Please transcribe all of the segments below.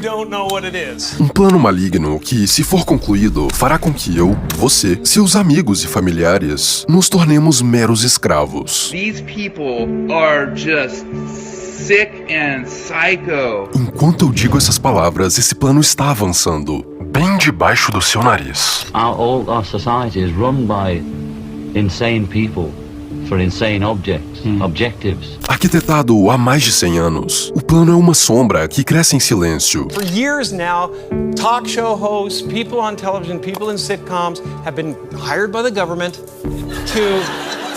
don't know what it is. Um plano maligno que, se for concluído, fará com que eu, você, seus amigos e familiares nos tornemos meros escravos. These people are just sick and psycho. Enquanto eu digo essas palavras, esse plano está avançando, bem debaixo do seu nariz. Our society is run by insane people for insane objectives. Arquitetado há mais de 100 anos, o plano é uma sombra que cresce em silêncio. For years now, talk show hosts, people on television, people in sitcoms have been hired by the government to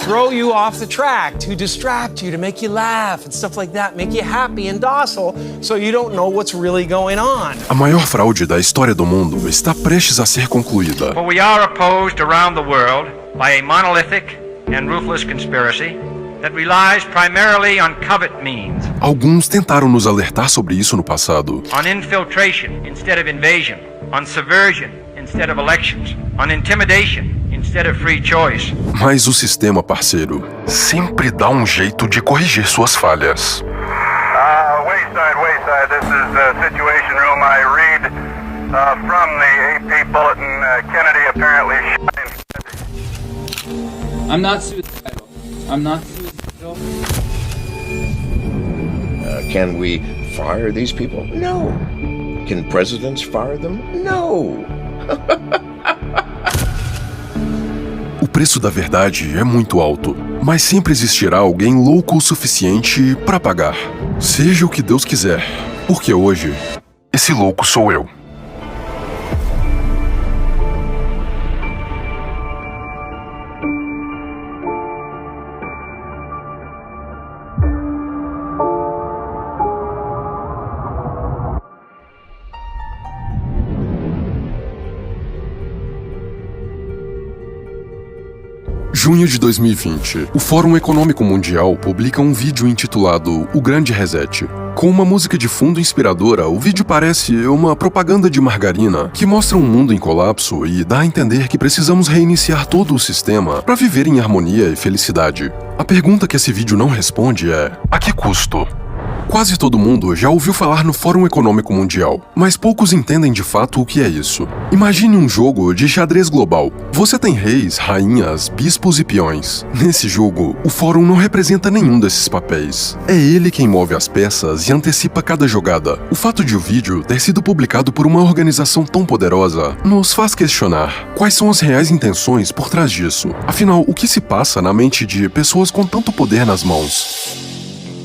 throw you off the track, to distract you, to make you laugh and stuff like that, make you happy and docile so you don't know what's really going on. A maior fraude da história do mundo está prestes a ser concluída. For we are opposed around the world by a monolithic and ruthless conspiracy that relies primarily on covert means. Alguns tentaram nos alertar sobre isso no passado. On infiltration instead of invasion, on subversion instead of elections, on intimidation instead of free choice. Mas o sistema, parceiro, sempre dá um jeito de corrigir suas falhas. Wayside, this is the Situation Room. I read from the AP Bulletin, Kennedy apparently shot in... I'm not suicidal. I'm not suicidal. Can we fire these people? No. Can presidents fire them? No. O preço da verdade é muito alto, mas sempre existirá alguém louco o suficiente para pagar. Seja o que Deus quiser, porque hoje, esse louco sou eu. Junho de 2020, o Fórum Econômico Mundial publica um vídeo intitulado O Grande Reset. Com uma música de fundo inspiradora, o vídeo parece uma propaganda de margarina que mostra um mundo em colapso e dá a entender que precisamos reiniciar todo o sistema para viver em harmonia e felicidade. A pergunta que esse vídeo não responde é: a que custo? Quase todo mundo já ouviu falar no Fórum Econômico Mundial, mas poucos entendem de fato o que é isso. Imagine um jogo de xadrez global. Você tem reis, rainhas, bispos e peões. Nesse jogo, o Fórum não representa nenhum desses papéis. É ele quem move as peças e antecipa cada jogada. O fato de o vídeo ter sido publicado por uma organização tão poderosa nos faz questionar quais são as reais intenções por trás disso. Afinal, o que se passa na mente de pessoas com tanto poder nas mãos?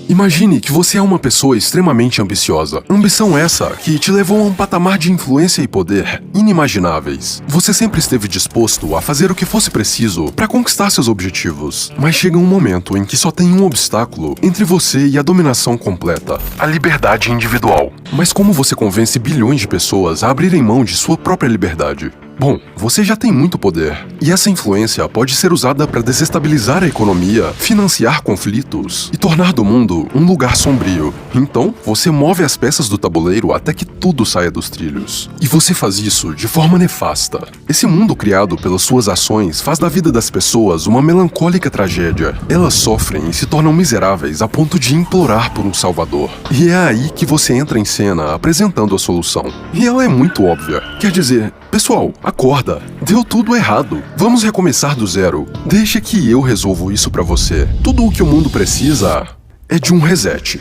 Imagine que você é uma pessoa extremamente ambiciosa. Ambição essa que te levou a um patamar de influência e poder inimagináveis. Você sempre esteve disposto a fazer o que fosse preciso para conquistar seus objetivos. Mas chega um momento em que só tem um obstáculo entre você e a dominação completa: a liberdade individual. Mas como você convence bilhões de pessoas a abrirem mão de sua própria liberdade? Bom, você já tem muito poder, e essa influência pode ser usada para desestabilizar a economia, financiar conflitos e tornar do mundo um lugar sombrio. Então, você move as peças do tabuleiro até que tudo saia dos trilhos. E você faz isso de forma nefasta. Esse mundo criado pelas suas ações faz da vida das pessoas uma melancólica tragédia. Elas sofrem e se tornam miseráveis a ponto de implorar por um salvador. E é aí que você entra em cena apresentando a solução. E ela é muito óbvia. Quer dizer, pessoal, acorda. Deu tudo errado. Vamos recomeçar do zero. Deixa que eu resolvo isso pra você. Tudo o que o mundo precisa é de um reset.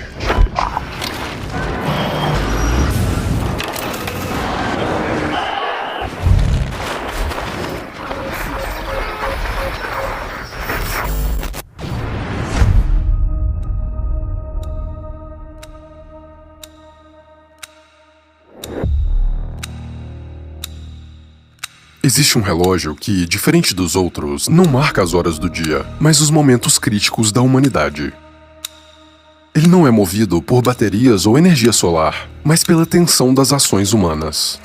Existe um relógio que, diferente dos outros, não marca as horas do dia, mas os momentos críticos da humanidade. Ele não é movido por baterias ou energia solar, mas pela tensão das ações humanas.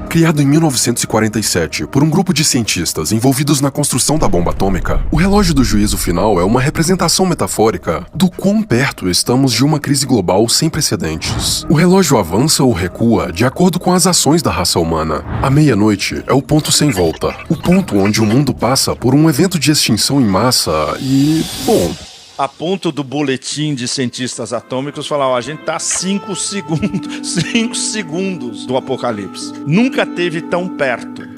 Criado em 1947 por um grupo de cientistas envolvidos na construção da bomba atômica, o relógio do juízo final é uma representação metafórica do quão perto estamos de uma crise global sem precedentes. O relógio avança ou recua de acordo com as ações da raça humana. A meia-noite é o ponto sem volta, o ponto onde o mundo passa por um evento de extinção em massa e, bom, a ponto do boletim de cientistas atômicos falar, ó, a gente tá 5 segundos do apocalipse. Nunca teve tão perto.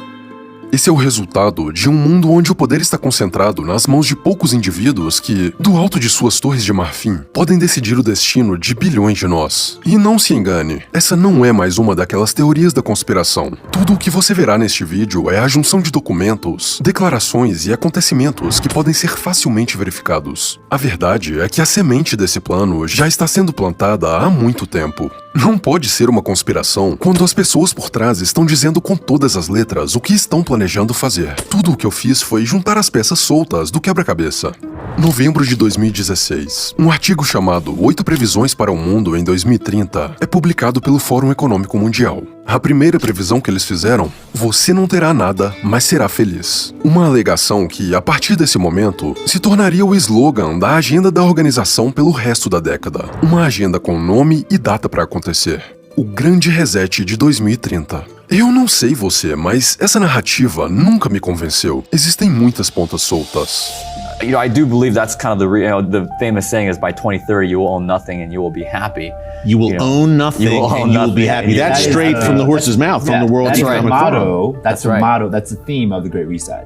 Esse é o resultado de um mundo onde o poder está concentrado nas mãos de poucos indivíduos que, do alto de suas torres de marfim, podem decidir o destino de bilhões de nós. E não se engane, essa não é mais uma daquelas teorias da conspiração. Tudo o que você verá neste vídeo é a junção de documentos, declarações e acontecimentos que podem ser facilmente verificados. A verdade é que a semente desse plano já está sendo plantada há muito tempo. Não pode ser uma conspiração quando as pessoas por trás estão dizendo com todas as letras o que estão planejando fazer. Tudo o que eu fiz foi juntar as peças soltas do quebra-cabeça. Novembro de 2016. Um artigo chamado 8 Previsões para o Mundo em 2030 é publicado pelo Fórum Econômico Mundial. A primeira previsão que eles fizeram: você não terá nada, mas será feliz. Uma alegação que, a partir desse momento, se tornaria o slogan da agenda da organização pelo resto da década. Uma agenda com nome e data para acontecer. O Grande Reset de 2030. Eu não sei você, mas essa narrativa nunca me convenceu. Existem muitas pontas soltas. You know, I do believe that's kind of the famous saying is by 2030 you will own nothing and you will be happy. You will own nothing and you will be happy. That's straight from the horse's mouth, from the World Economic Forum. That's the motto, that's the theme of the Great Reset.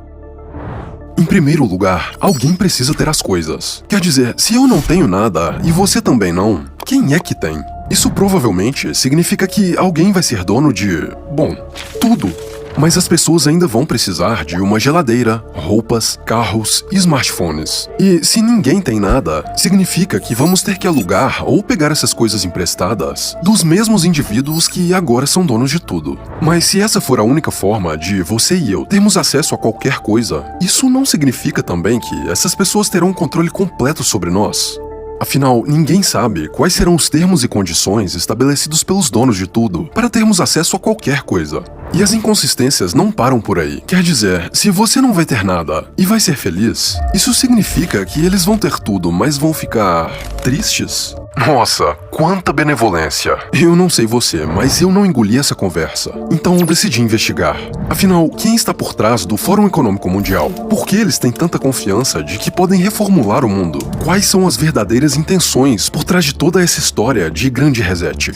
Em primeiro lugar, alguém precisa ter as coisas. Quer dizer, se eu não tenho nada e você também não, quem é que tem? Isso provavelmente significa que alguém vai ser dono de, bom, tudo. Mas as pessoas ainda vão precisar de uma geladeira, roupas, carros e smartphones. E se ninguém tem nada, significa que vamos ter que alugar ou pegar essas coisas emprestadas dos mesmos indivíduos que agora são donos de tudo. Mas se essa for a única forma de você e eu termos acesso a qualquer coisa, isso não significa também que essas pessoas terão um controle completo sobre nós? Afinal, ninguém sabe quais serão os termos e condições estabelecidos pelos donos de tudo para termos acesso a qualquer coisa. E as inconsistências não param por aí. Quer dizer, se você não vai ter nada e vai ser feliz, isso significa que eles vão ter tudo, mas vão ficar tristes? Nossa, quanta benevolência. Eu não sei você, mas eu não engoli essa conversa. Então eu decidi investigar. Afinal, quem está por trás do Fórum Econômico Mundial? Por que eles têm tanta confiança de que podem reformular o mundo? Quais são as verdadeiras intenções por trás de toda essa história de Grande Reset?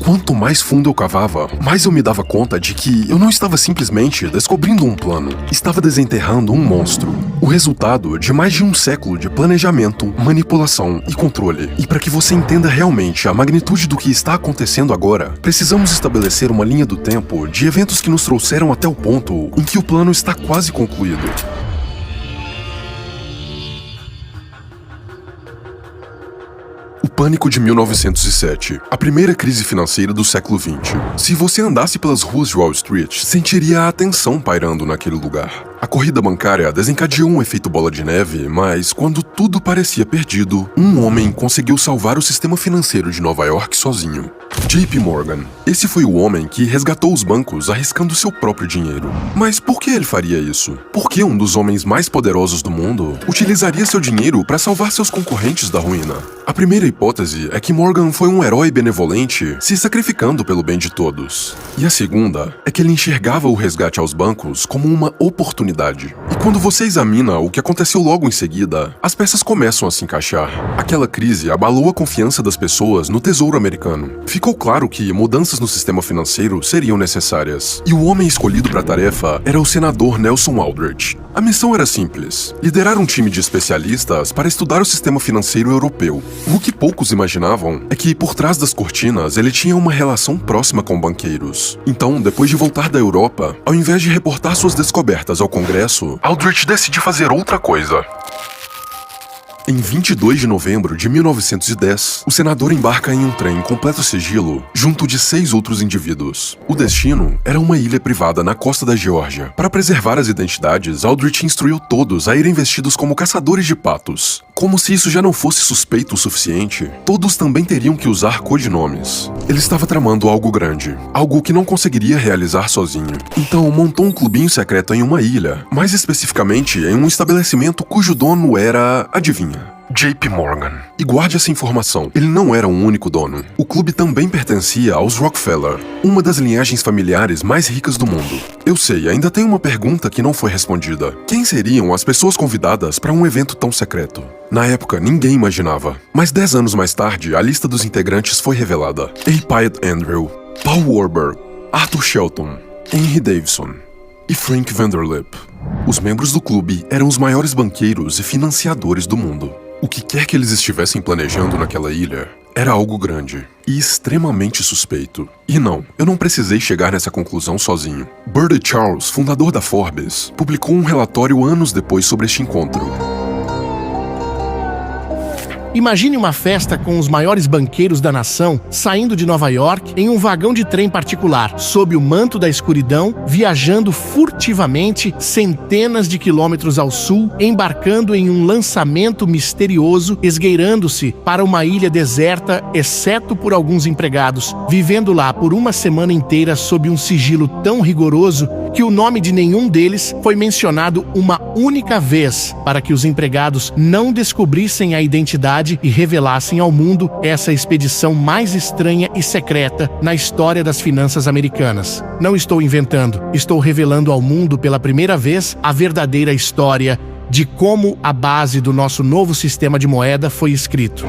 Quanto mais fundo eu cavava, mais eu me dava conta de que eu não estava simplesmente descobrindo um plano. Estava desenterrando um monstro. O resultado de mais de um século de planejamento, manipulação e controle. E para que você entenda realmente a magnitude do que está acontecendo agora, precisamos estabelecer uma linha do tempo de eventos que nos trouxeram até o ponto em que o plano está quase concluído. O pânico de 1907, a primeira crise financeira do século XX. Se você andasse pelas ruas de Wall Street, sentiria a tensão pairando naquele lugar. A corrida bancária desencadeou um efeito bola de neve, mas quando tudo parecia perdido, um homem conseguiu salvar o sistema financeiro de Nova York sozinho. JP Morgan. Esse foi o homem que resgatou os bancos arriscando seu próprio dinheiro. Mas por que ele faria isso? Por que um dos homens mais poderosos do mundo utilizaria seu dinheiro para salvar seus concorrentes da ruína? A primeira hipótese é que Morgan foi um herói benevolente se sacrificando pelo bem de todos. E a segunda é que ele enxergava o resgate aos bancos como uma oportunidade. E quando você examina o que aconteceu logo em seguida, as peças começam a se encaixar. Aquela crise abalou a confiança das pessoas no Tesouro Americano. Ficou claro que mudanças no sistema financeiro seriam necessárias. E o homem escolhido para a tarefa era o senador Nelson Aldrich. A missão era simples: liderar um time de especialistas para estudar o sistema financeiro europeu. O que poucos imaginavam é que, por trás das cortinas, ele tinha uma relação próxima com banqueiros. Então, depois de voltar da Europa, ao invés de reportar suas descobertas ao Congresso, Aldrich decide fazer outra coisa. Em 22 de novembro de 1910, o senador embarca em um trem em completo sigilo, junto de 6 outros indivíduos. O destino era uma ilha privada na costa da Geórgia. Para preservar as identidades, Aldrich instruiu todos a irem vestidos como caçadores de patos. Como se isso já não fosse suspeito o suficiente, todos também teriam que usar codinomes. Ele estava tramando algo grande, algo que não conseguiria realizar sozinho. Então montou um clubinho secreto em uma ilha, mais especificamente em um estabelecimento cujo dono era, adivinha, JP Morgan. E guarde essa informação, ele não era o único dono. O clube também pertencia aos Rockefeller, uma das linhagens familiares mais ricas do mundo. Eu sei, ainda tem uma pergunta que não foi respondida. Quem seriam as pessoas convidadas para um evento tão secreto? Na época, ninguém imaginava. Mas 10 anos mais tarde, a lista dos integrantes foi revelada. A. Pyatt Andrew, Paul Warburg, Arthur Shelton, Henry Davidson e Frank Vanderlip. Os membros do clube eram os maiores banqueiros e financiadores do mundo. O que quer que eles estivessem planejando naquela ilha era algo grande e extremamente suspeito. E não, eu não precisei chegar nessa conclusão sozinho. Birdie Charles, fundador da Forbes, publicou um relatório anos depois sobre este encontro. Imagine uma festa com os maiores banqueiros da nação saindo de Nova York em um vagão de trem particular, sob o manto da escuridão, viajando furtivamente centenas de quilômetros ao sul, embarcando em um lançamento misterioso, esgueirando-se para uma ilha deserta, exceto por alguns empregados, vivendo lá por uma semana inteira sob um sigilo tão rigoroso que o nome de nenhum deles foi mencionado uma única vez, para que os empregados não descobrissem a identidade e revelassem ao mundo essa expedição mais estranha e secreta na história das finanças americanas. Não estou inventando, estou revelando ao mundo pela primeira vez a verdadeira história de como a base do nosso novo sistema de moeda foi escrito.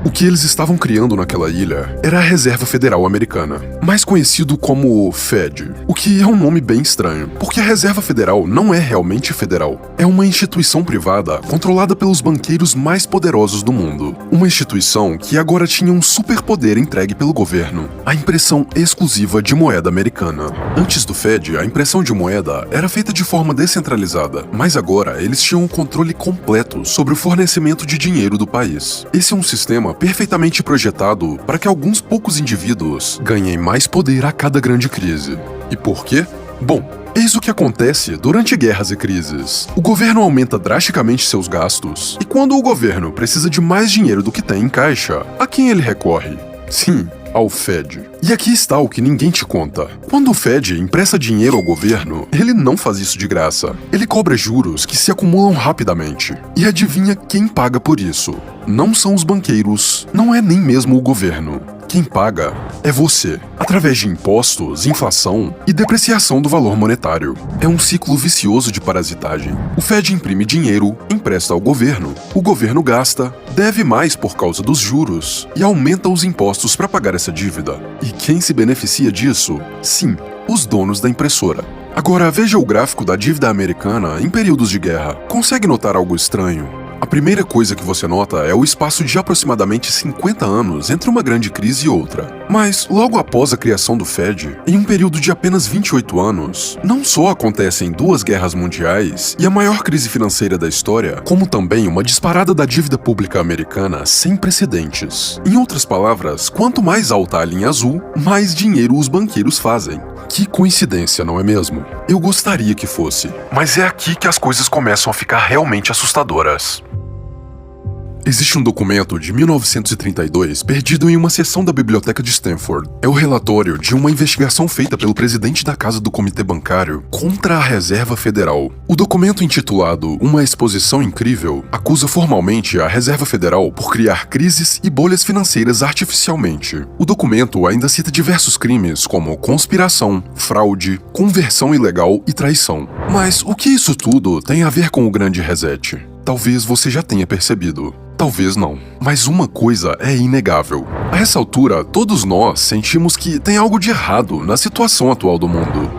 O que eles estavam criando naquela ilha era a Reserva Federal Americana, mais conhecido como Fed, o que é um nome bem estranho, porque a Reserva Federal não é realmente federal. É uma instituição privada controlada pelos banqueiros mais poderosos do mundo. Uma instituição que agora tinha um superpoder entregue pelo governo, a impressão exclusiva de moeda americana. Antes do Fed, a impressão de moeda era feita de forma descentralizada, mas agora eles tinham um controle completo sobre o fornecimento de dinheiro do país. Esse é um sistema perfeitamente projetado para que alguns poucos indivíduos ganhem mais poder a cada grande crise. E por quê? Bom, eis o que acontece durante guerras e crises. O governo aumenta drasticamente seus gastos, e quando o governo precisa de mais dinheiro do que tem em caixa, a quem ele recorre? Sim, ao Fed. E aqui está o que ninguém te conta. Quando o Fed empresta dinheiro ao governo, ele não faz isso de graça. Ele cobra juros que se acumulam rapidamente. E adivinha quem paga por isso? Não são os banqueiros, não é nem mesmo o governo. Quem paga é você, através de impostos, inflação e depreciação do valor monetário. É um ciclo vicioso de parasitagem. O Fed imprime dinheiro, empresta ao governo, o governo gasta, deve mais por causa dos juros e aumenta os impostos para pagar essa dívida. E quem se beneficia disso? Sim, os donos da impressora. Agora veja o gráfico da dívida americana em períodos de guerra. Consegue notar algo estranho? A primeira coisa que você nota é o espaço de aproximadamente 50 anos entre uma grande crise e outra. Mas, logo após a criação do Fed, em um período de apenas 28 anos, não só acontecem 2 guerras mundiais e a maior crise financeira da história, como também uma disparada da dívida pública americana sem precedentes. Em outras palavras, quanto mais alta a linha azul, mais dinheiro os banqueiros fazem. Que coincidência, não é mesmo? Eu gostaria que fosse, mas é aqui que as coisas começam a ficar realmente assustadoras. Existe um documento de 1932 perdido em uma seção da biblioteca de Stanford. É o relatório de uma investigação feita pelo presidente da Casa do Comitê Bancário contra a Reserva Federal. O documento intitulado Uma Exposição Incrível acusa formalmente a Reserva Federal por criar crises e bolhas financeiras artificialmente. O documento ainda cita diversos crimes como conspiração, fraude, conversão ilegal e traição. Mas o que isso tudo tem a ver com o Grande Reset? Talvez você já tenha percebido. Talvez não. Mas uma coisa é inegável. A essa altura, todos nós sentimos que tem algo de errado na situação atual do mundo.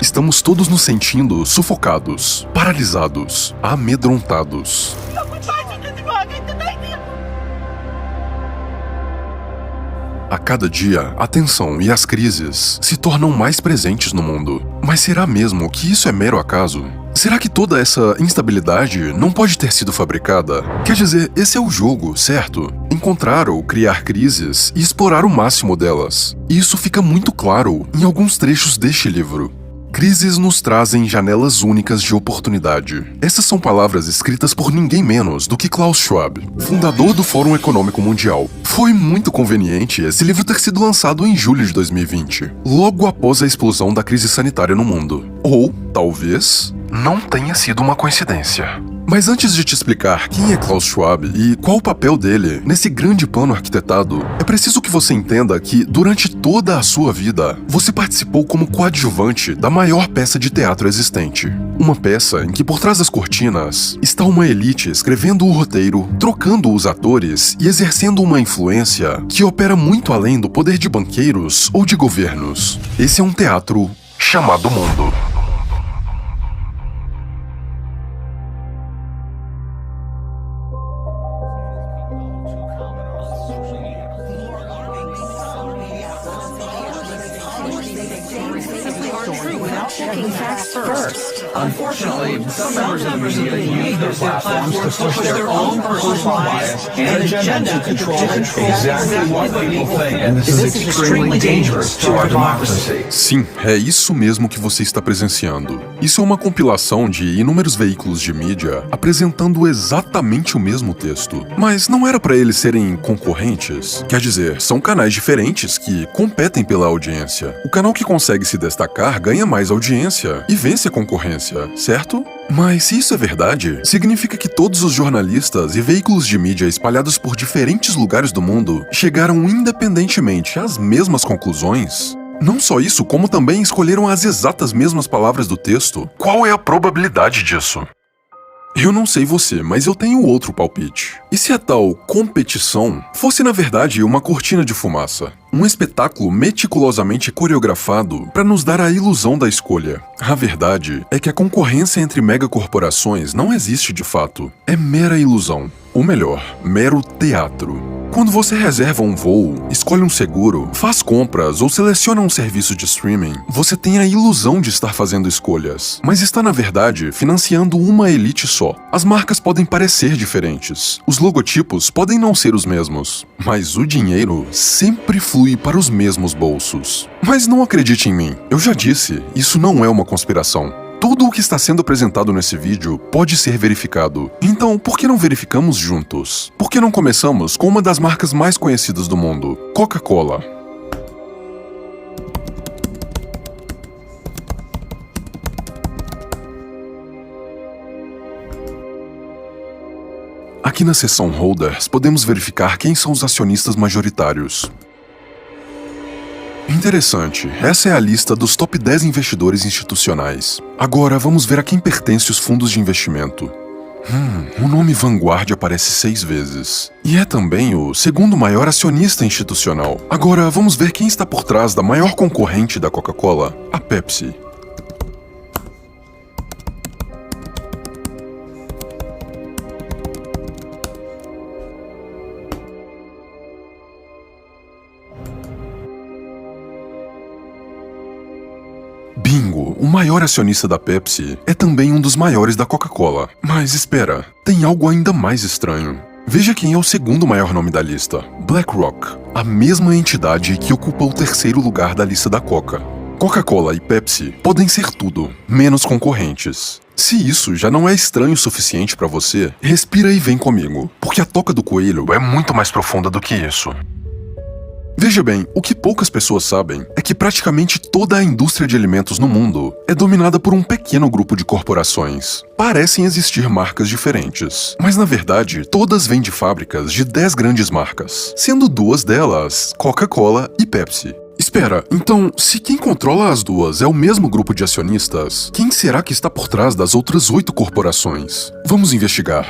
Estamos todos nos sentindo sufocados, paralisados, amedrontados. A cada dia, a tensão e as crises se tornam mais presentes no mundo. Mas será mesmo que isso é mero acaso? Será que toda essa instabilidade não pode ter sido fabricada? Quer dizer, esse é o jogo, certo? Encontrar ou criar crises e explorar o máximo delas. E isso fica muito claro em alguns trechos deste livro. Crises nos trazem janelas únicas de oportunidade. Essas são palavras escritas por ninguém menos do que Klaus Schwab, fundador do Fórum Econômico Mundial. Foi muito conveniente esse livro ter sido lançado em julho de 2020, logo após a explosão da crise sanitária no mundo. Ou, talvez, não tenha sido uma coincidência. Mas antes de te explicar quem é Klaus Schwab e qual o papel dele nesse grande plano arquitetado, é preciso que você entenda que, durante toda a sua vida, você participou como coadjuvante da maior peça de teatro existente. Uma peça em que, por trás das cortinas, está uma elite escrevendo o roteiro, trocando os atores e exercendo uma influência que opera muito além do poder de banqueiros ou de governos. Esse é um teatro chamado mundo. Unfortunately, some members of the media use their platforms to push their own personal bias and agenda to control exactly what people think, and this is extremely dangerous to our democracy. Sim, é isso mesmo que você está presenciando. Isso é uma compilação de inúmeros veículos de mídia apresentando exatamente o mesmo texto. Mas não era para eles serem concorrentes? Quer dizer, são canais diferentes que competem pela audiência. O canal que consegue se destacar ganha mais audiência e vence a concorrência, certo? Mas se isso é verdade, significa que todos os jornalistas e veículos de mídia espalhados por diferentes lugares do mundo chegaram independentemente às mesmas conclusões? Não só isso, como também escolheram as exatas mesmas palavras do texto. Qual é a probabilidade disso? Eu não sei você, mas eu tenho outro palpite. E se a tal competição fosse na verdade uma cortina de fumaça? Um espetáculo meticulosamente coreografado para nos dar a ilusão da escolha. A verdade é que a concorrência entre megacorporações não existe de fato. É mera ilusão. Ou melhor, mero teatro. Quando você reserva um voo, escolhe um seguro, faz compras ou seleciona um serviço de streaming, você tem a ilusão de estar fazendo escolhas, mas está na verdade financiando uma elite só. As marcas podem parecer diferentes, os logotipos podem não ser os mesmos, mas o dinheiro sempre flui para os mesmos bolsos. Mas não acredite em mim, eu já disse, isso não é uma conspiração. Tudo o que está sendo apresentado nesse vídeo pode ser verificado. Então, por que não verificamos juntos? Por que não começamos com uma das marcas mais conhecidas do mundo, Coca-Cola? Aqui na seção Holders, podemos verificar quem são os acionistas majoritários. Interessante, essa é a lista dos top 10 investidores institucionais. Agora vamos ver a quem pertence os fundos de investimento. O nome Vanguard aparece 6 vezes. E é também o segundo maior acionista institucional. Agora vamos ver quem está por trás da maior concorrente da Coca-Cola, a Pepsi. Bingo, o maior acionista da Pepsi é também um dos maiores da Coca-Cola. Mas espera, tem algo ainda mais estranho. Veja quem é o segundo maior nome da lista, BlackRock, a mesma entidade que ocupa o terceiro lugar da lista da Coca. Coca-Cola e Pepsi podem ser tudo, menos concorrentes. Se isso já não é estranho o suficiente para você, respira e vem comigo, porque a toca do coelho é muito mais profunda do que isso. Veja bem, o que poucas pessoas sabem é que praticamente toda a indústria de alimentos no mundo é dominada por um pequeno grupo de corporações. Parecem existir marcas diferentes, mas na verdade todas vêm de fábricas de 10 grandes marcas, sendo 2 delas Coca-Cola e Pepsi. Espera, então, se quem controla as duas é o mesmo grupo de acionistas, quem será que está por trás das outras 8 corporações? Vamos investigar.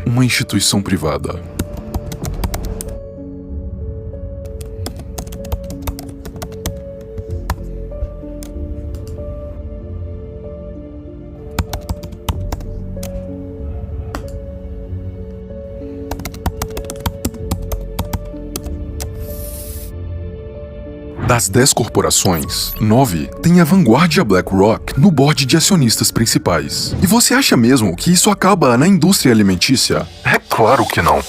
Uma instituição privada. Das 10 corporações, 9 têm a Vanguard e a BlackRock no board de acionistas principais. E você acha mesmo que isso acaba na indústria alimentícia? É claro que não.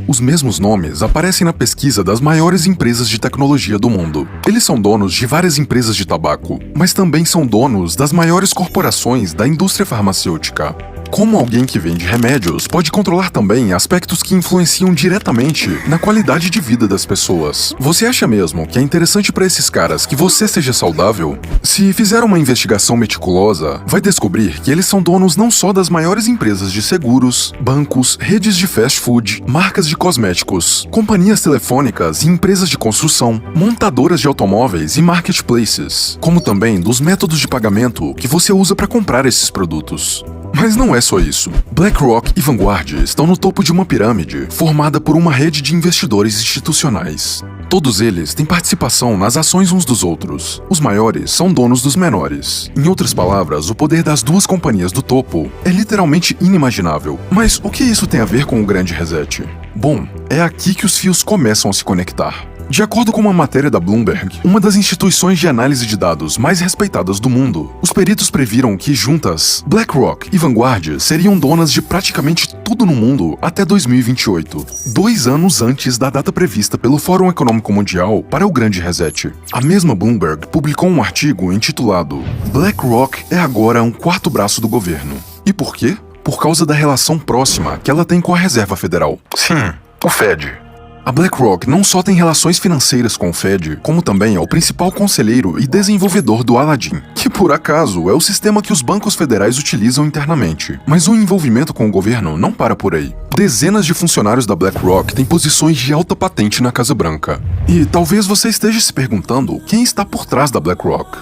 Os mesmos nomes aparecem na pesquisa das maiores empresas de tecnologia do mundo. Eles são donos de várias empresas de tabaco, mas também são donos das maiores corporações da indústria farmacêutica. Como alguém que vende remédios pode controlar também aspectos que influenciam diretamente na qualidade de vida das pessoas? Você acha mesmo que é interessante para esses caras que você seja saudável? Se fizer uma investigação meticulosa, vai descobrir que eles são donos não só das maiores empresas de seguros, bancos, redes de fast food, marcas de cosméticos, companhias telefônicas e empresas de construção, montadoras de automóveis e marketplaces, como também dos métodos de pagamento que você usa para comprar esses produtos. Mas não é só isso. BlackRock e Vanguard estão no topo de uma pirâmide formada por uma rede de investidores institucionais. Todos eles têm participação nas ações uns dos outros. Os maiores são donos dos menores. Em outras palavras, o poder das duas companhias do topo é literalmente inimaginável. Mas o que isso tem a ver com o Grande Reset? Bom, é aqui que os fios começam a se conectar. De acordo com uma matéria da Bloomberg, uma das instituições de análise de dados mais respeitadas do mundo, os peritos previram que, juntas, BlackRock e Vanguard seriam donas de praticamente tudo no mundo até 2028, 2 anos antes da data prevista pelo Fórum Econômico Mundial para o Grande Reset. A mesma Bloomberg publicou um artigo intitulado BlackRock é agora um quarto braço do governo. E por quê? Por causa da relação próxima que ela tem com a Reserva Federal. Sim, o Fed. A BlackRock não só tem relações financeiras com o Fed, como também é o principal conselheiro e desenvolvedor do Aladdin, que por acaso é o sistema que os bancos federais utilizam internamente. Mas o envolvimento com o governo não para por aí. Dezenas de funcionários da BlackRock têm posições de alta patente na Casa Branca. E talvez você esteja se perguntando quem está por trás da BlackRock.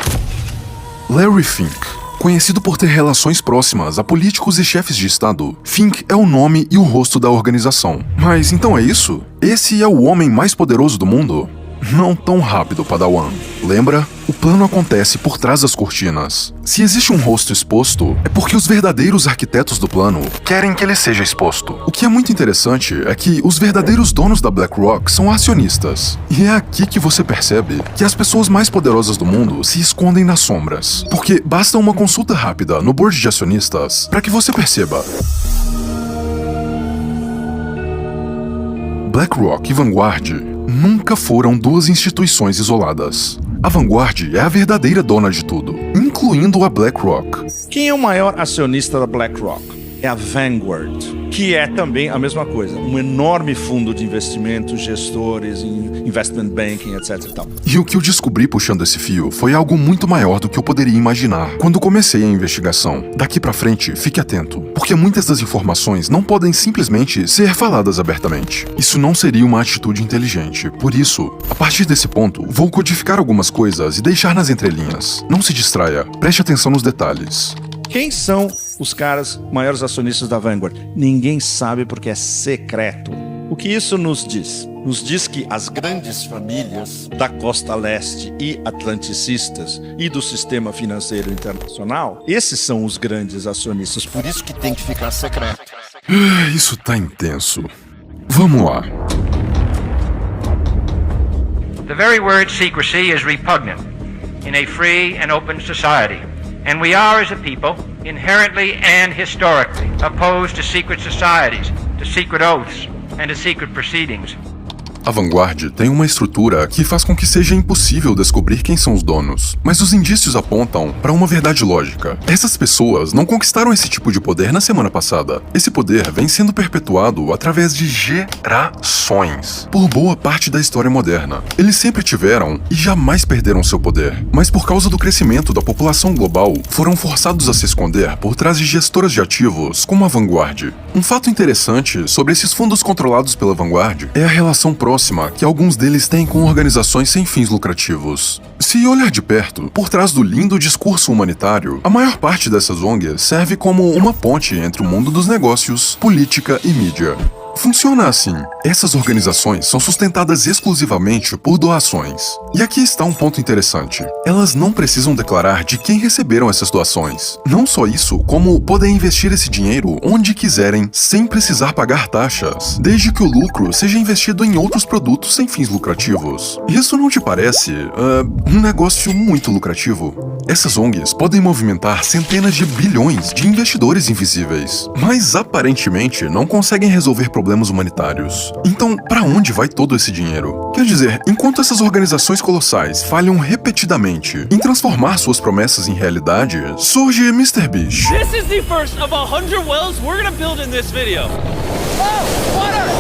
Larry Fink. Conhecido por ter relações próximas a políticos e chefes de estado, Fink é o nome e o rosto da organização. Mas então é isso? Esse é o homem mais poderoso do mundo? Não tão rápido, Padawan. Lembra? O plano acontece por trás das cortinas. Se existe um rosto exposto, é porque os verdadeiros arquitetos do plano querem que ele seja exposto. O que é muito interessante é que os verdadeiros donos da BlackRock são acionistas. E é aqui que você percebe que as pessoas mais poderosas do mundo se escondem nas sombras. Porque basta uma consulta rápida no board de acionistas para que você perceba. BlackRock e Vanguard nunca foram duas instituições isoladas. A Vanguard é a verdadeira dona de tudo, incluindo a BlackRock. Quem é o maior acionista da BlackRock? É a Vanguard, que é também a mesma coisa, um enorme fundo de investimentos, gestores, investment banking, etc. e tal. E o que eu descobri puxando esse fio foi algo muito maior do que eu poderia imaginar quando comecei a investigação. Daqui pra frente, fique atento, porque muitas das informações não podem simplesmente ser faladas abertamente. Isso não seria uma atitude inteligente. Por isso, a partir desse ponto, vou codificar algumas coisas e deixar nas entrelinhas. Não se distraia, preste atenção nos detalhes. Quem são os caras maiores acionistas da Vanguard? Ninguém sabe porque é secreto. O que isso nos diz? Nos diz que as grandes famílias da costa leste e atlanticistas e do sistema financeiro internacional, esses são os grandes acionistas, por isso que tem que ficar secreto. Isso tá intenso. Vamos lá. The very word secrecy is repugnant in a free and open society. And we are, as a people, inherently and historically opposed to secret societies, to secret oaths, and to secret proceedings. A Vanguard tem uma estrutura que faz com que seja impossível descobrir quem são os donos, mas os indícios apontam para uma verdade lógica. Essas pessoas não conquistaram esse tipo de poder na semana passada. Esse poder vem sendo perpetuado através de gerações, por boa parte da história moderna. Eles sempre tiveram e jamais perderam seu poder, mas por causa do crescimento da população global, foram forçados a se esconder por trás de gestoras de ativos como a Vanguard. Um fato interessante sobre esses fundos controlados pela Vanguard é a relação próxima que alguns deles têm com organizações sem fins lucrativos. Se olhar de perto, por trás do lindo discurso humanitário, a maior parte dessas ONGs serve como uma ponte entre o mundo dos negócios, política e mídia. Funciona assim. Essas organizações são sustentadas exclusivamente por doações. E aqui está um ponto interessante. Elas não precisam declarar de quem receberam essas doações. Não só isso, como podem investir esse dinheiro onde quiserem, sem precisar pagar taxas, desde que o lucro seja investido em outros produtos sem fins lucrativos. Isso não te parece um negócio muito lucrativo? Essas ONGs podem movimentar centenas de bilhões de investidores invisíveis, mas aparentemente não conseguem resolver problemas humanitários. Então, para onde vai todo esse dinheiro? Quer dizer, enquanto essas organizações colossais falham repetidamente em transformar suas promessas em realidade, surge Mr. Beast. This is the first of 100 wells we're gonna build in this video. Oh, water!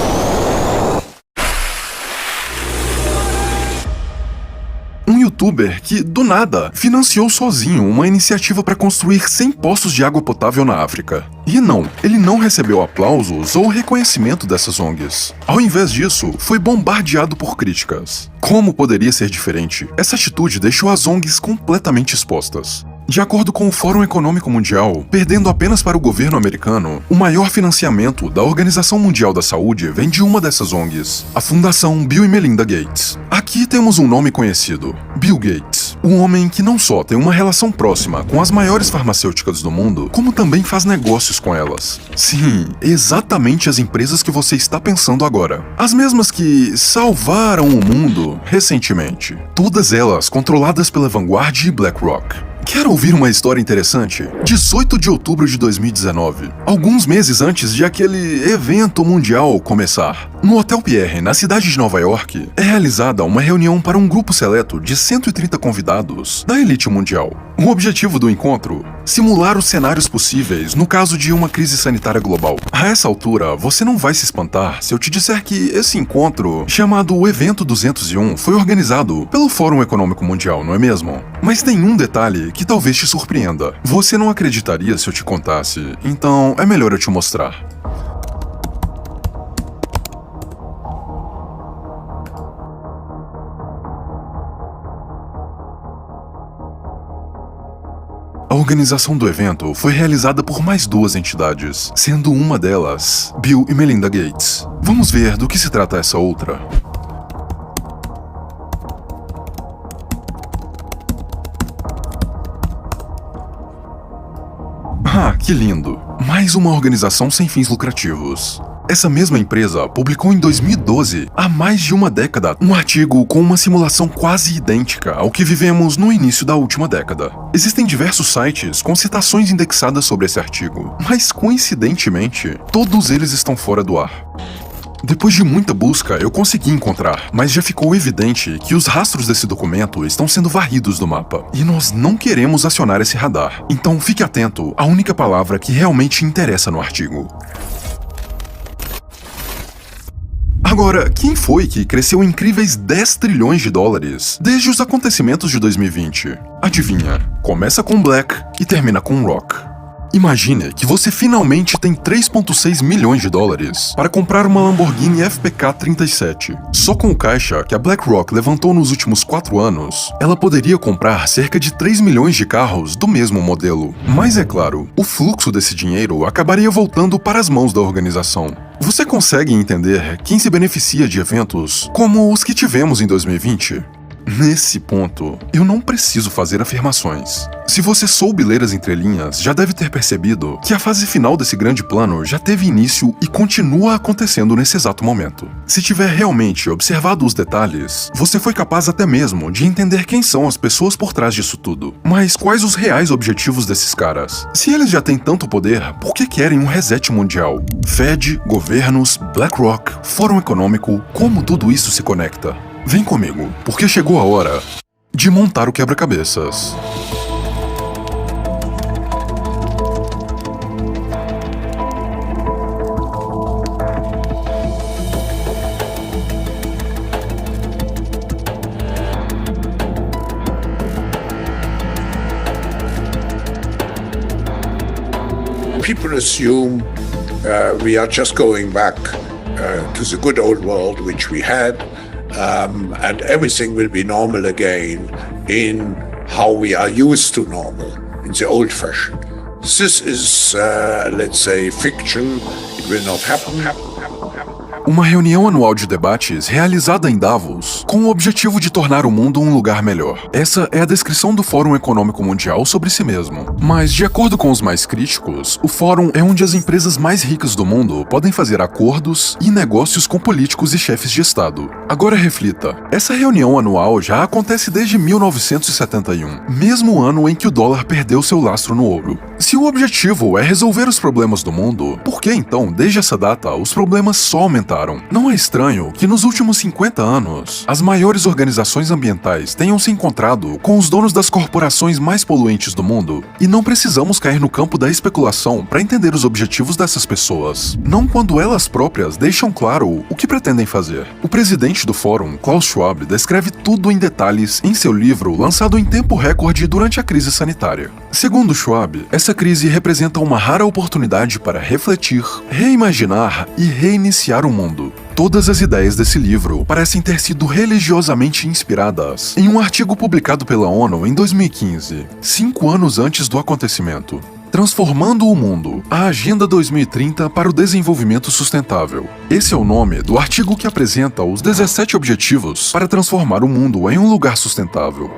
Um youtuber que, do nada, financiou sozinho uma iniciativa para construir 100 poços de água potável na África. E não, ele não recebeu aplausos ou reconhecimento dessas ONGs. Ao invés disso, foi bombardeado por críticas. Como poderia ser diferente? Essa atitude deixou as ONGs completamente expostas. De acordo com o Fórum Econômico Mundial, perdendo apenas para o governo americano, o maior financiamento da Organização Mundial da Saúde vem de uma dessas ONGs, a Fundação Bill e Melinda Gates. Aqui temos um nome conhecido, Bill Gates, um homem que não só tem uma relação próxima com as maiores farmacêuticas do mundo, como também faz negócios com elas. Sim, exatamente as empresas que você está pensando agora. As mesmas que salvaram o mundo recentemente. Todas elas controladas pela Vanguard e BlackRock. Quer ouvir uma história interessante? 18 de outubro de 2019, alguns meses antes de aquele evento mundial começar, no Hotel Pierre, na cidade de Nova York, é realizada uma reunião para um grupo seleto de 130 convidados da elite mundial. O objetivo do encontro? Simular os cenários possíveis no caso de uma crise sanitária global. A essa altura, você não vai se espantar se eu te disser que esse encontro, chamado o Evento 201, foi organizado pelo Fórum Econômico Mundial, não é mesmo? Mas tem um detalhe que talvez te surpreenda. Você não acreditaria se eu te contasse, então é melhor eu te mostrar. A organização do evento foi realizada por mais duas entidades, sendo uma delas Bill e Melinda Gates. Vamos ver do que se trata essa outra. Ah, que lindo! Mais uma organização sem fins lucrativos. Essa mesma empresa publicou em 2012, há mais de uma década, um artigo com uma simulação quase idêntica ao que vivemos no início da última década. Existem diversos sites com citações indexadas sobre esse artigo, mas coincidentemente, todos eles estão fora do ar. Depois de muita busca, eu consegui encontrar, mas já ficou evidente que os rastros desse documento estão sendo varridos do mapa. E nós não queremos acionar esse radar. Então fique atento à única palavra que realmente interessa no artigo. Agora, quem foi que cresceu incríveis 10 trilhões de dólares desde os acontecimentos de 2020? Adivinha, começa com Black e termina com Rock. Imagine que você finalmente tem 3,6 milhões de dólares para comprar uma Lamborghini FPK 37. Só com o caixa que a BlackRock levantou nos últimos 4 anos, ela poderia comprar cerca de 3 milhões de carros do mesmo modelo. Mas é claro, o fluxo desse dinheiro acabaria voltando para as mãos da organização. Você consegue entender quem se beneficia de eventos como os que tivemos em 2020? Nesse ponto, eu não preciso fazer afirmações. Se você soube ler as entrelinhas, já deve ter percebido que a fase final desse grande plano já teve início e continua acontecendo nesse exato momento. Se tiver realmente observado os detalhes, você foi capaz até mesmo de entender quem são as pessoas por trás disso tudo. Mas quais os reais objetivos desses caras? Se eles já têm tanto poder, por que querem um reset mundial? Fed, governos, BlackRock, Fórum Econômico, como tudo isso se conecta? Vem comigo, porque chegou a hora de montar o quebra-cabeças. People assume we are just going back to the good old world which we had. And everything will be normal again in how we are used to normal, in the old fashion. This is, let's say, fiction. It will not happen. uma reunião anual de debates realizada em Davos com o objetivo de tornar o mundo um lugar melhor. Essa é a descrição do Fórum Econômico Mundial sobre si mesmo. Mas, de acordo com os mais críticos, o fórum é onde as empresas mais ricas do mundo podem fazer acordos e negócios com políticos e chefes de Estado. Agora reflita, essa reunião anual já acontece desde 1971, mesmo ano em que o dólar perdeu seu lastro no ouro. Se o objetivo é resolver os problemas do mundo, por que então, desde essa data, os problemas só aumentaram? Não é estranho que nos últimos 50 anos, as maiores organizações ambientais tenham se encontrado com os donos das corporações mais poluentes do mundo? E não precisamos cair no campo da especulação para entender os objetivos dessas pessoas, não quando elas próprias deixam claro o que pretendem fazer. O presidente do fórum, Klaus Schwab, descreve tudo em detalhes em seu livro lançado em tempo recorde durante a crise sanitária. Segundo Schwab, essa crise representa uma rara oportunidade para refletir, reimaginar e reiniciar o mundo. Todas as ideias desse livro parecem ter sido religiosamente inspiradas em um artigo publicado pela ONU em 2015, 5 anos antes do acontecimento. Transformando o Mundo, a Agenda 2030 para o Desenvolvimento Sustentável. Esse é o nome do artigo que apresenta os 17 objetivos para transformar o mundo em um lugar sustentável.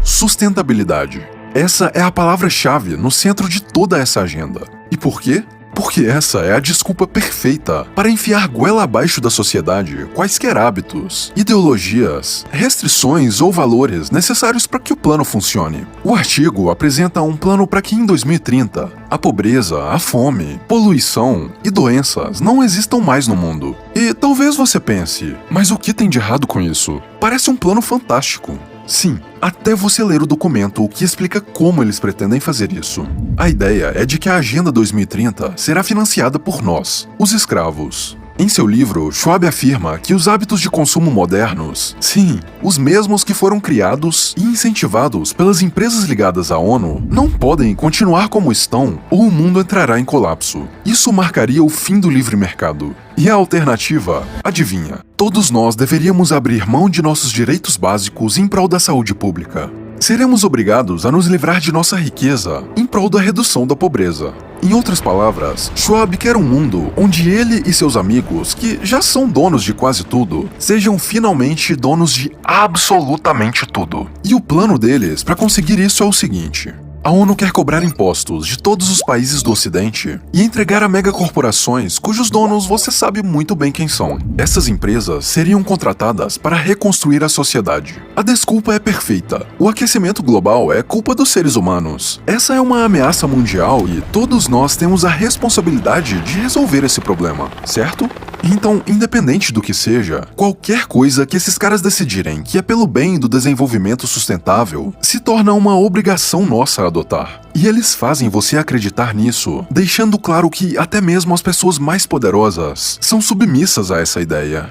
Sustentabilidade. Essa é a palavra-chave no centro de toda essa agenda. E por quê? Porque essa é a desculpa perfeita para enfiar goela abaixo da sociedade quaisquer hábitos, ideologias, restrições ou valores necessários para que o plano funcione. O artigo apresenta um plano para que em 2030 a pobreza, a fome, poluição e doenças não existam mais no mundo. E talvez você pense, mas o que tem de errado com isso? Parece um plano fantástico. Sim, até você ler o documento que explica como eles pretendem fazer isso. A ideia é de que a Agenda 2030 será financiada por nós, os escravos. Em seu livro, Schwab afirma que os hábitos de consumo modernos, sim, os mesmos que foram criados e incentivados pelas empresas ligadas à ONU, não podem continuar como estão ou o mundo entrará em colapso. Isso marcaria o fim do livre mercado. E a alternativa? Adivinha? Todos nós deveríamos abrir mão de nossos direitos básicos em prol da saúde pública. Seremos obrigados a nos livrar de nossa riqueza em prol da redução da pobreza. Em outras palavras, Schwab quer um mundo onde ele e seus amigos, que já são donos de quase tudo, sejam finalmente donos de absolutamente tudo. E o plano deles para conseguir isso é o seguinte: a ONU quer cobrar impostos de todos os países do Ocidente e entregar a megacorporações cujos donos você sabe muito bem quem são. Essas empresas seriam contratadas para reconstruir a sociedade. A desculpa é perfeita. O aquecimento global é culpa dos seres humanos. Essa é uma ameaça mundial e todos nós temos a responsabilidade de resolver esse problema, certo? Então, independente do que seja, qualquer coisa que esses caras decidirem que é pelo bem do desenvolvimento sustentável, se torna uma obrigação nossa adotar. E eles fazem você acreditar nisso, deixando claro que até mesmo as pessoas mais poderosas são submissas a essa ideia.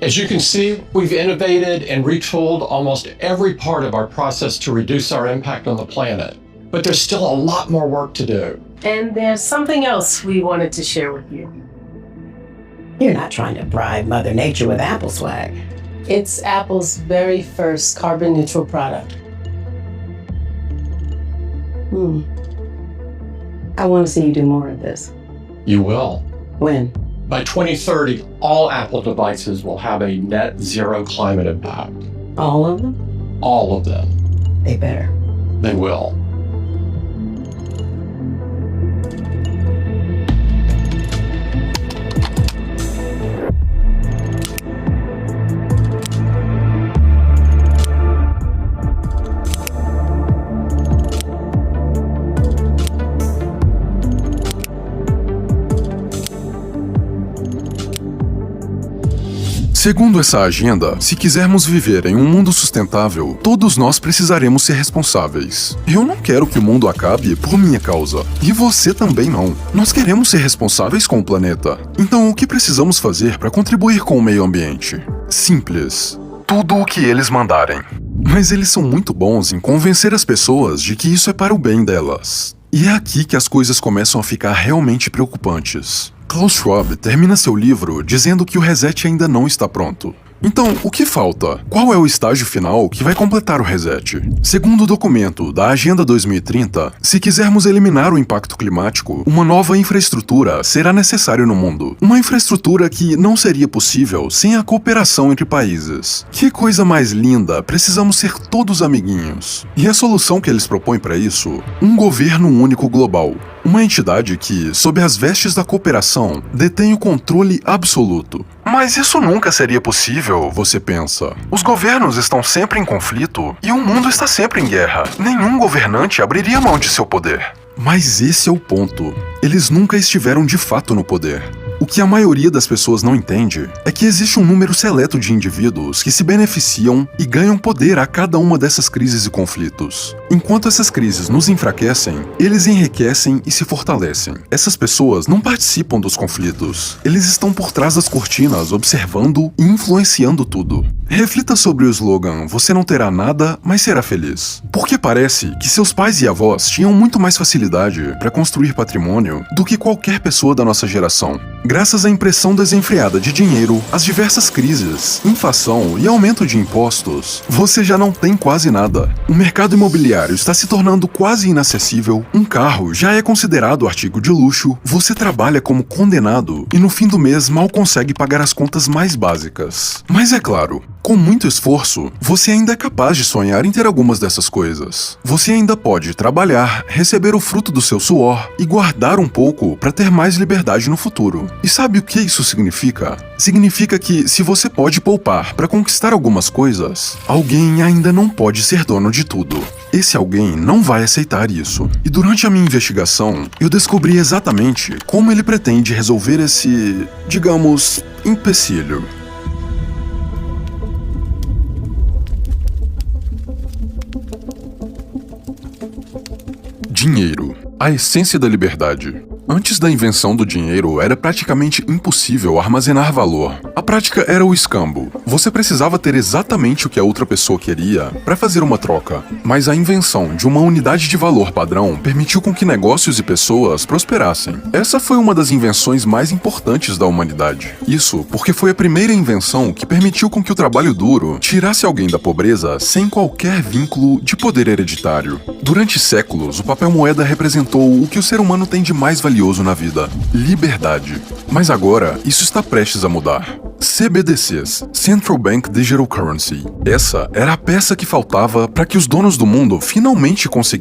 As you can see, we've innovated and retooled almost every part of our process to reduce our impact on the planet. But there's still a lot more work to do. And there's something else we wanted to share with you. You're not trying to bribe Mother Nature with Apple swag. It's Apple's very first carbon neutral product. I want to see you do more of this. You will. When? By 2030, all Apple devices will have a net zero climate impact. All of them? All of them. They better. They will. Segundo essa agenda, se quisermos viver em um mundo sustentável, todos nós precisaremos ser responsáveis. Eu não quero que o mundo acabe por minha causa. E você também não. Nós queremos ser responsáveis com o planeta. Então, o que precisamos fazer para contribuir com o meio ambiente? Simples. Tudo o que eles mandarem. Mas eles são muito bons em convencer as pessoas de que isso é para o bem delas. E é aqui que as coisas começam a ficar realmente preocupantes. Klaus Schwab termina seu livro dizendo que o reset ainda não está pronto. Então, o que falta? Qual é o estágio final que vai completar o reset? Segundo o documento da Agenda 2030, se quisermos eliminar o impacto climático, uma nova infraestrutura será necessária no mundo. Uma infraestrutura que não seria possível sem a cooperação entre países. Que coisa mais linda, precisamos ser todos amiguinhos. E a solução que eles propõem para isso? Um governo único global. Uma entidade que, sob as vestes da cooperação, detém o controle absoluto. Mas isso nunca seria possível, você pensa. Os governos estão sempre em conflito e o mundo está sempre em guerra. Nenhum governante abriria mão de seu poder. Mas esse é o ponto. Eles nunca estiveram de fato no poder. O que a maioria das pessoas não entende é que existe um número seleto de indivíduos que se beneficiam e ganham poder a cada uma dessas crises e conflitos. Enquanto essas crises nos enfraquecem, eles enriquecem e se fortalecem. Essas pessoas não participam dos conflitos. Eles estão por trás das cortinas, observando e influenciando tudo. Reflita sobre o slogan "Você não terá nada, mas será feliz". Porque parece que seus pais e avós tinham muito mais facilidade para construir patrimônio do que qualquer pessoa da nossa geração. Graças à impressão desenfreada de dinheiro, às diversas crises, inflação e aumento de impostos, você já não tem quase nada. O mercado imobiliário está se tornando quase inacessível, um carro já é considerado artigo de luxo, você trabalha como condenado e no fim do mês mal consegue pagar as contas mais básicas. Mas é claro, com muito esforço, você ainda é capaz de sonhar em ter algumas dessas coisas. Você ainda pode trabalhar, receber o fruto do seu suor e guardar um pouco para ter mais liberdade no futuro. E sabe o que isso significa? Significa que, se você pode poupar para conquistar algumas coisas, alguém ainda não pode ser dono de tudo. Esse alguém não vai aceitar isso. E durante a minha investigação, eu descobri exatamente como ele pretende resolver esse, digamos, empecilho. Dinheiro, a essência da liberdade. Antes da invenção do dinheiro, era praticamente impossível armazenar valor. A prática era o escambo. Você precisava ter exatamente o que a outra pessoa queria para fazer uma troca. Mas a invenção de uma unidade de valor padrão permitiu com que negócios e pessoas prosperassem. Essa foi uma das invenções mais importantes da humanidade. Isso porque foi a primeira invenção que permitiu com que o trabalho duro tirasse alguém da pobreza sem qualquer vínculo de poder hereditário. Durante séculos, o papel moeda representou o que o ser humano tem de mais valioso na vida: liberdade. Mas agora, isso está prestes a mudar. CBDCs, Central Bank Digital Currency. Essa era a peça que faltava para que os donos do mundo finalmente conseguissem